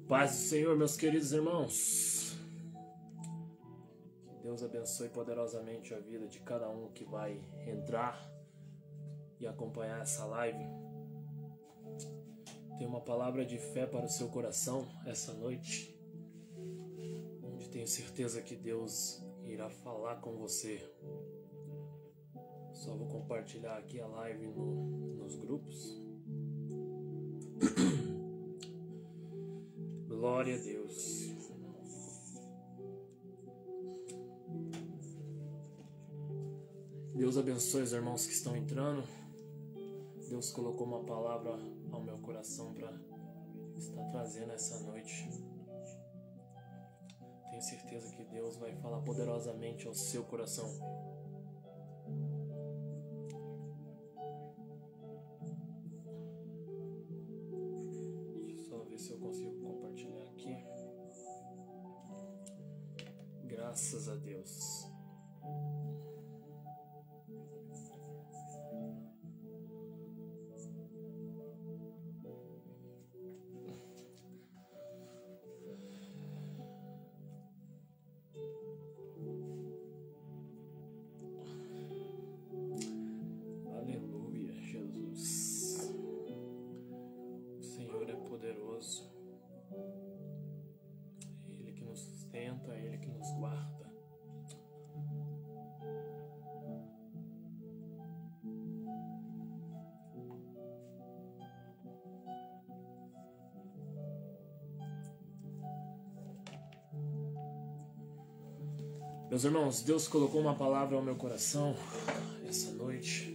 Paz do Senhor, meus queridos irmãos. Que Deus abençoe poderosamente a vida de cada um que vai entrar e acompanhar essa live. Tenho uma palavra de fé para o seu coração essa noite, onde tenho certeza que Deus irá falar com você. Só vou compartilhar aqui a live nos grupos. Glória a Deus. Deus abençoe os irmãos que estão entrando. Deus colocou uma palavra ao meu coração para estar trazendo essa noite. Tenho certeza que Deus vai falar poderosamente ao seu coração. Deixa eu só ver se eu consigo compartilhar aqui. Graças a Deus. Ele que nos sustenta, Ele que nos guarda. Meus irmãos, Deus colocou uma palavra ao meu coração essa noite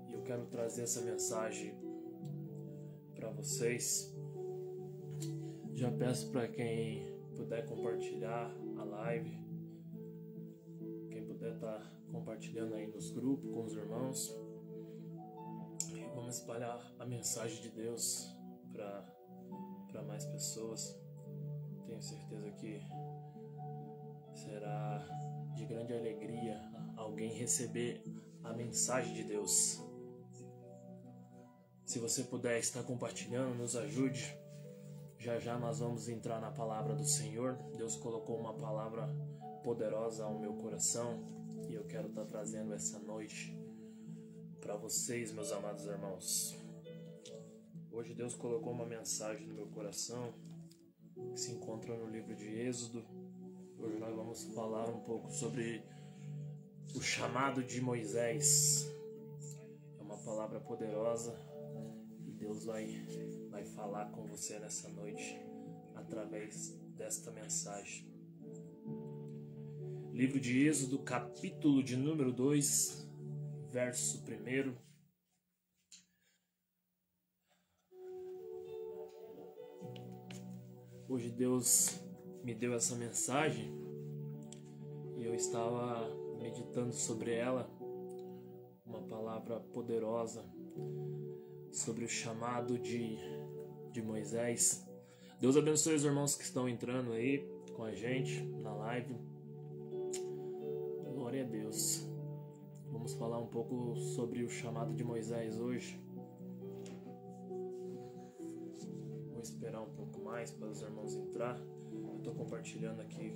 e eu quero trazer essa mensagem para vocês. Já peço para quem puder compartilhar a live, quem puder estar compartilhando aí nos grupos com os irmãos, vamos espalhar a mensagem de Deus para mais pessoas. Tenho certeza que será de grande alegria alguém receber a mensagem de Deus. Se você puder estar compartilhando, nos ajude. Já já nós vamos entrar na palavra do Senhor. Deus colocou uma palavra poderosa ao meu coração e eu quero estar trazendo essa noite para vocês, meus amados irmãos. Hoje Deus colocou uma mensagem no meu coração que se encontra no livro de Êxodo. Hoje nós vamos falar um pouco sobre o chamado de Moisés. É uma palavra poderosa e Deus vai falar com você nessa noite através desta mensagem. Livro de Êxodo, capítulo de número 2, verso 1. Hoje Deus me deu essa mensagem e eu estava meditando sobre ela, uma palavra poderosa sobre o chamado de Moisés. Deus abençoe os irmãos que estão entrando aí com a gente na live. Glória a Deus. Vamos falar um pouco sobre o chamado de Moisés hoje. Vou esperar um pouco mais para os irmãos entrar. Eu estou compartilhando aqui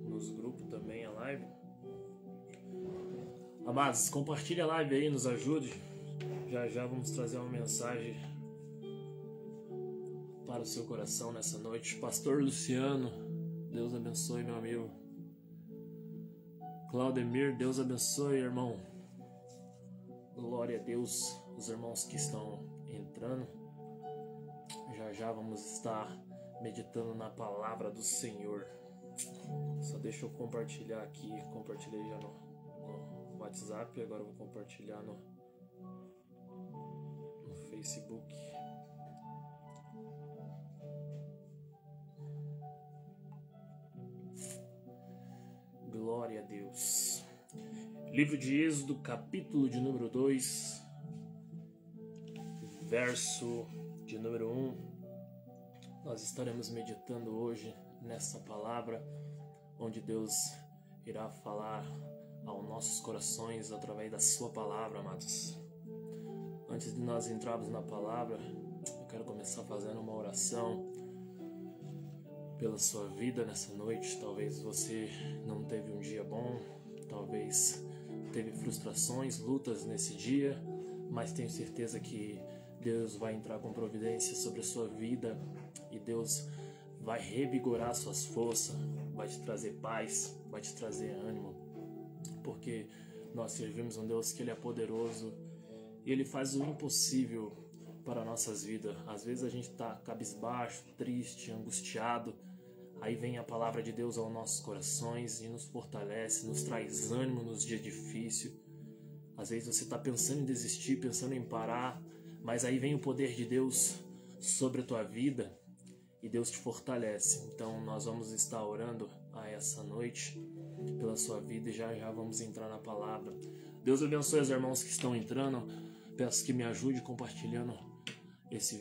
nos grupos também a live. Amados, compartilhe a live aí, nos ajude. Já já vamos trazer uma mensagem para o seu coração nessa noite. Pastor Luciano, Deus abençoe, meu amigo. Claudemir, Deus abençoe, irmão. Glória a Deus, os irmãos que estão entrando. Já já vamos estar meditando na palavra do Senhor. Só deixa eu compartilhar aqui. Compartilhei já no WhatsApp, agora eu vou compartilhar no Facebook. Glória a Deus. Livro de Êxodo, capítulo de número 2, verso de número 1. Nós estaremos meditando hoje nessa palavra, onde Deus irá falar aos nossos corações através da sua palavra, amados. Antes de nós entrarmos na palavra, eu quero começar fazendo uma oração pela sua vida nessa noite. Talvez você não teve um dia bom, talvez teve frustrações, lutas nesse dia, mas tenho certeza que Deus vai entrar com providência sobre a sua vida e Deus vai revigorar suas forças, vai te trazer paz, vai te trazer ânimo, porque nós servimos um Deus que Ele é poderoso e Ele faz o impossível para nossas vidas. Às vezes a gente está cabisbaixo, triste, angustiado, aí vem a palavra de Deus aos nossos corações e nos fortalece, nos traz ânimo nos dias difíceis. Às vezes você está pensando em desistir, pensando em parar, mas aí vem o poder de Deus sobre a tua vida e Deus te fortalece. Então nós vamos estar orando a essa noite pela sua vida e já vamos entrar na palavra. Deus abençoe os irmãos que estão entrando. Peço que me ajude compartilhando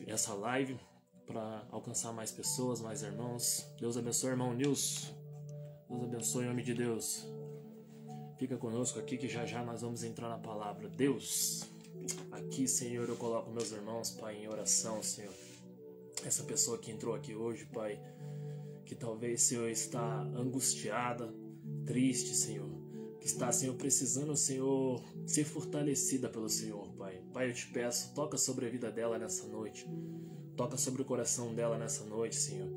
essa live para alcançar mais pessoas, mais irmãos. Deus abençoe, irmão Nilson. Deus abençoe, em nome de Deus. Fica conosco aqui que já nós vamos entrar na palavra. Deus, aqui, Senhor, eu coloco meus irmãos, Pai, em oração, Senhor. Essa pessoa que entrou aqui hoje, Pai, que talvez, Senhor, está angustiada, triste, Senhor, que está, Senhor, precisando, Senhor, ser fortalecida pelo Senhor, Pai. Pai, eu te peço, toca sobre a vida dela nessa noite, toca sobre o coração dela nessa noite, Senhor,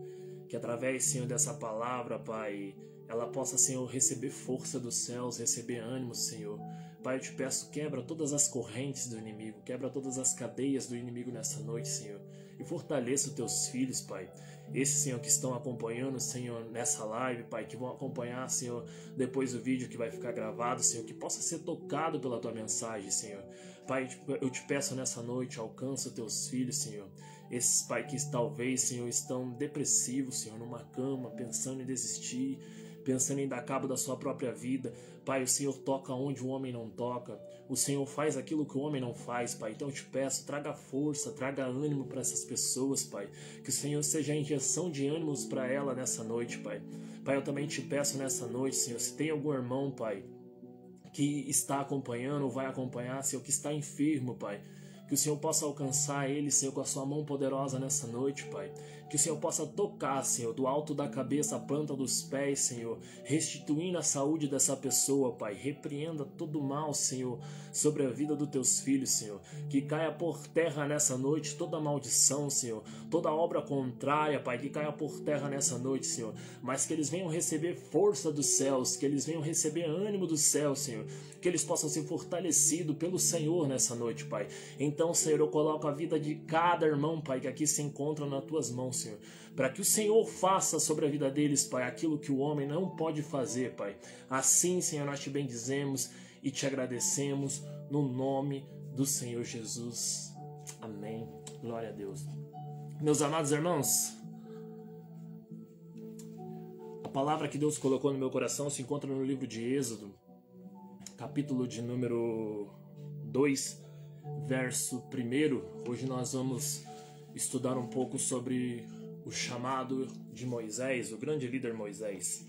que através, Senhor, dessa palavra, Pai, ela possa, Senhor, receber força dos céus, receber ânimo, Senhor. Pai, eu te peço, quebra todas as correntes do inimigo, quebra todas as cadeias do inimigo nessa noite, Senhor, e fortaleça os teus filhos, Pai. Esses, Senhor, que estão acompanhando, Senhor, nessa live, Pai, que vão acompanhar, Senhor, depois do vídeo que vai ficar gravado, Senhor, que possa ser tocado pela tua mensagem, Senhor. Pai, eu te peço nessa noite, alcança os teus filhos, Senhor. Esses, Pai, que talvez, Senhor, estão depressivos, Senhor, numa cama, pensando em desistir, pensando em dar cabo da sua própria vida. Pai, o Senhor toca onde o homem não toca. O Senhor faz aquilo que o homem não faz, Pai. Então eu te peço, traga força, traga ânimo para essas pessoas, Pai. Que o Senhor seja a injeção de ânimos para ela nessa noite, Pai. Pai, eu também te peço nessa noite, Senhor, se tem algum irmão, Pai, que está acompanhando ou vai acompanhar, Senhor, que está enfermo, Pai, que o Senhor possa alcançar ele, Senhor, com a sua mão poderosa nessa noite, Pai. Que o Senhor possa tocar, Senhor, do alto da cabeça à planta dos pés, Senhor, restituindo a saúde dessa pessoa, Pai. Repreenda todo o mal, Senhor, sobre a vida dos teus filhos, Senhor. Que caia por terra nessa noite toda maldição, Senhor, toda obra contrária, Pai, que caia por terra nessa noite, Senhor. Mas que eles venham receber força dos céus, que eles venham receber ânimo dos céus, Senhor. Que eles possam ser fortalecidos pelo Senhor nessa noite, Pai. Então, Senhor, eu coloco a vida de cada irmão, Pai, que aqui se encontra nas tuas mãos, Senhor, para que o Senhor faça sobre a vida deles, Pai, aquilo que o homem não pode fazer, Pai. Assim, Senhor, nós te bendizemos e te agradecemos no nome do Senhor Jesus. Amém. Glória a Deus. Meus amados irmãos, a palavra que Deus colocou no meu coração se encontra no livro de Êxodo, capítulo de número 2, verso 1. Hoje nós vamos estudar um pouco sobre o chamado de Moisés, o grande líder Moisés.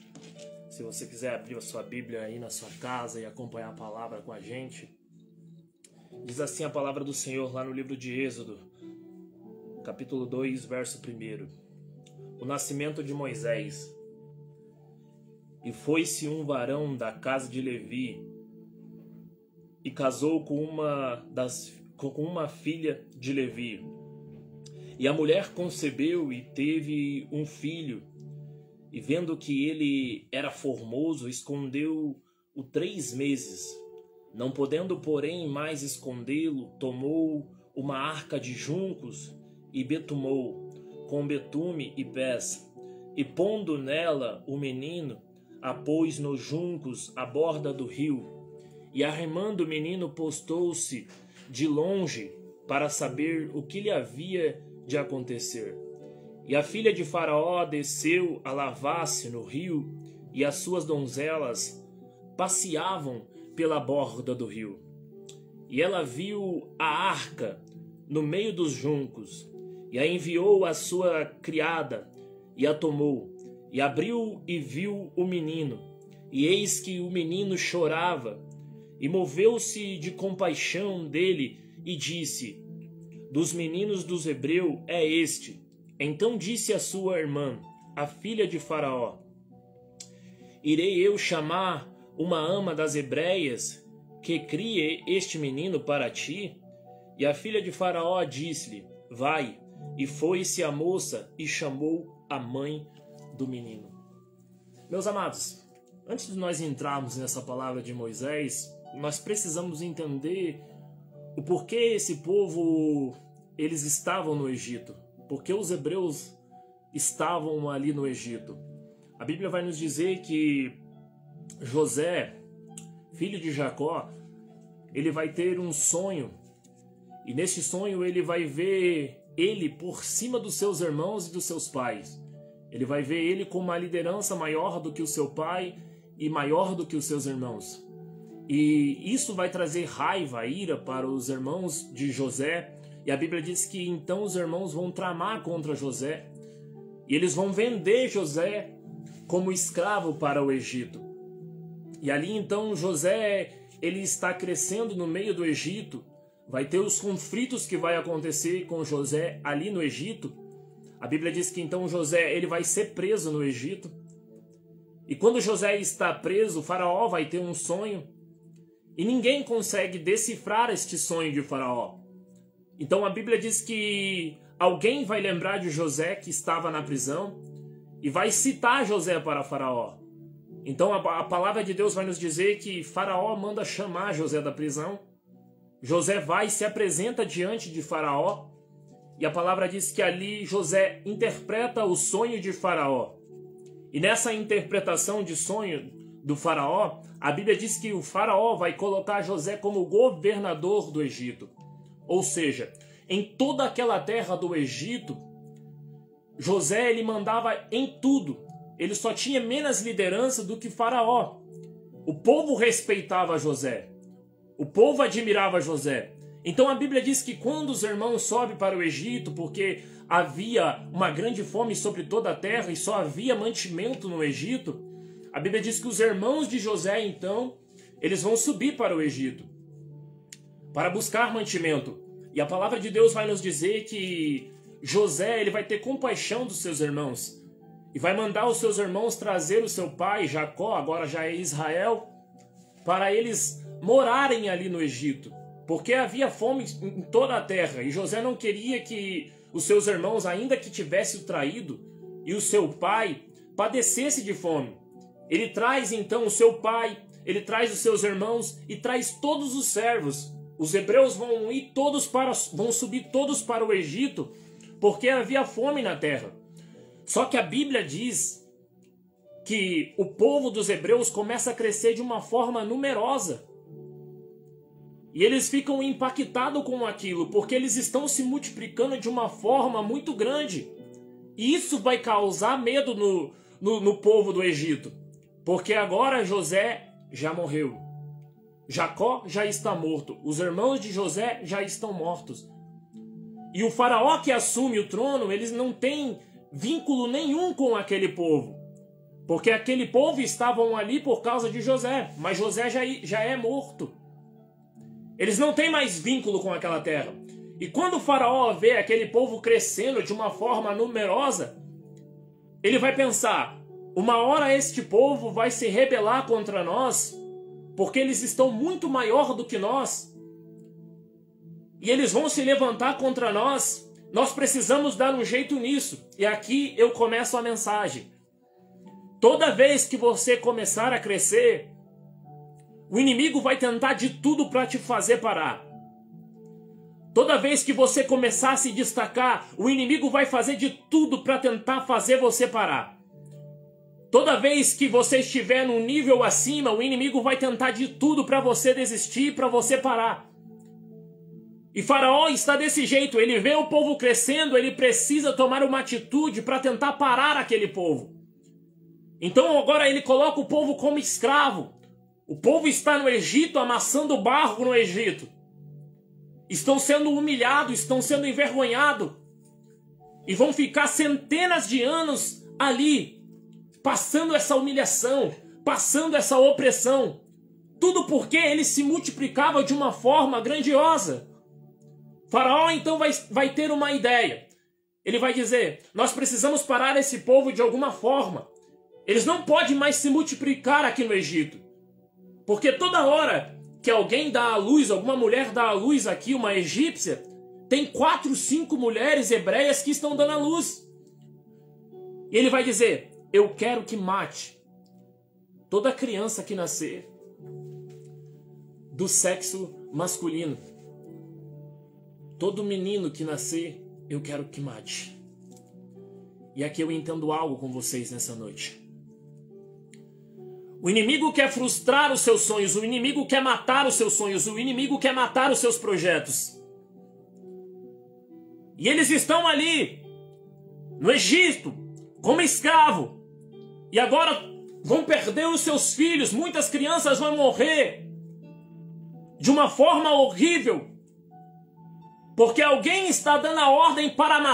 Se você quiser abrir a sua Bíblia aí na sua casa e acompanhar a palavra com a gente, diz assim a palavra do Senhor lá no livro de Êxodo, capítulo 2, verso 1. O nascimento de Moisés. E foi-se um varão da casa de Levi e casou com uma filha de Levi. E a mulher concebeu e teve um filho, e vendo que ele era formoso, escondeu-o 3 meses. Não podendo, porém, mais escondê-lo, tomou uma arca de juncos e betumou, com betume e pés, e pondo nela o menino, a pôs nos juncos à borda do rio, e arremando o menino postou-se de longe para saber o que lhe havia de acontecer. E a filha de Faraó desceu a lavar-se no rio, e as suas donzelas passeavam pela borda do rio. E ela viu a arca no meio dos juncos, e a enviou à sua criada, e a tomou, e abriu e viu o menino, e eis que o menino chorava, e moveu-se de compaixão dele, e disse: dos meninos dos hebreus é este. Então disse a sua irmã, a filha de Faraó: irei eu chamar uma ama das hebreias que crie este menino para ti? E a filha de Faraó disse-lhe: vai. E foi-se a moça e chamou a mãe do menino. Meus amados, antes de nós entrarmos nessa palavra de Moisés, nós precisamos entender o porquê esse povo, eles estavam no Egito. Porque os hebreus estavam ali no Egito. A Bíblia vai nos dizer que José, filho de Jacó, ele vai ter um sonho. E nesse sonho ele vai ver ele por cima dos seus irmãos e dos seus pais. Ele vai ver ele com uma liderança maior do que o seu pai e maior do que os seus irmãos. E isso vai trazer raiva, ira para os irmãos de José. E a Bíblia diz que então os irmãos vão tramar contra José. E eles vão vender José como escravo para o Egito. E ali então José, ele está crescendo no meio do Egito. Vai ter os conflitos que vai acontecer com José ali no Egito. A Bíblia diz que então José, ele vai ser preso no Egito. E quando José está preso, o Faraó vai ter um sonho. E ninguém consegue decifrar este sonho de Faraó. Então a Bíblia diz que alguém vai lembrar de José que estava na prisão e vai citar José para Faraó. Então a palavra de Deus vai nos dizer que Faraó manda chamar José da prisão. José vai e se apresenta diante de Faraó. E a palavra diz que ali José interpreta o sonho de Faraó. E nessa interpretação de sonho do Faraó, a Bíblia diz que o Faraó vai colocar José como governador do Egito. Ou seja, em toda aquela terra do Egito, José ele mandava em tudo. Ele só tinha menos liderança do que Faraó. O povo respeitava José. O povo admirava José. Então a Bíblia diz que quando os irmãos sobem para o Egito, porque havia uma grande fome sobre toda a terra e só havia mantimento no Egito, a Bíblia diz que os irmãos de José, então, eles vão subir para o Egito para buscar mantimento. E a palavra de Deus vai nos dizer que José ele vai ter compaixão dos seus irmãos e vai mandar os seus irmãos trazer o seu pai, Jacó, agora já é Israel, para eles morarem ali no Egito. Porque havia fome em toda a terra e José não queria que os seus irmãos, ainda que tivessem o traído, e o seu pai padecesse de fome. Ele traz então o seu pai, ele traz os seus irmãos e traz todos os servos. Os hebreus vão subir todos para o Egito, porque havia fome na terra. Só que a Bíblia diz que o povo dos hebreus começa a crescer de uma forma numerosa. E eles ficam impactados com aquilo, porque eles estão se multiplicando de uma forma muito grande. E isso vai causar medo no povo do Egito. Porque agora José já morreu. Jacó já está morto. Os irmãos de José já estão mortos. E o faraó que assume o trono, eles não têm vínculo nenhum com aquele povo. Porque aquele povo estavam ali por causa de José. Mas José já é morto. Eles não têm mais vínculo com aquela terra. E quando o faraó vê aquele povo crescendo de uma forma numerosa, ele vai pensar, uma hora este povo vai se rebelar contra nós, porque eles estão muito maior do que nós. E eles vão se levantar contra nós. Nós precisamos dar um jeito nisso. E aqui eu começo a mensagem. Toda vez que você começar a crescer, o inimigo vai tentar de tudo para te fazer parar. Toda vez que você começar a se destacar, o inimigo vai fazer de tudo para tentar fazer você parar. Toda vez que você estiver num nível acima, o inimigo vai tentar de tudo para você desistir, para você parar. E Faraó está desse jeito, ele vê o povo crescendo, ele precisa tomar uma atitude para tentar parar aquele povo. Então agora ele coloca o povo como escravo. O povo está no Egito, amassando barro no Egito. Estão sendo humilhados, estão sendo envergonhados. E vão ficar centenas de anos ali, passando essa humilhação, passando essa opressão. Tudo porque eles se multiplicavam de uma forma grandiosa. Faraó então vai ter uma ideia. Ele vai dizer, nós precisamos parar esse povo de alguma forma. Eles não podem mais se multiplicar aqui no Egito. Porque toda hora que alguém dá à luz, alguma mulher dá à luz aqui, uma egípcia, tem 4, 5 mulheres hebreias que estão dando à luz. E ele vai dizer, eu quero que mate toda criança que nascer do sexo masculino. Todo menino que nascer, eu quero que mate. E aqui eu entendo algo com vocês nessa noite. O inimigo quer frustrar os seus sonhos, o inimigo quer matar os seus sonhos, o inimigo quer matar os seus projetos. E eles estão ali, no Egito, como escravo. E agora vão perder os seus filhos, muitas crianças vão morrer de uma forma horrível. Porque alguém está dando a ordem para matar.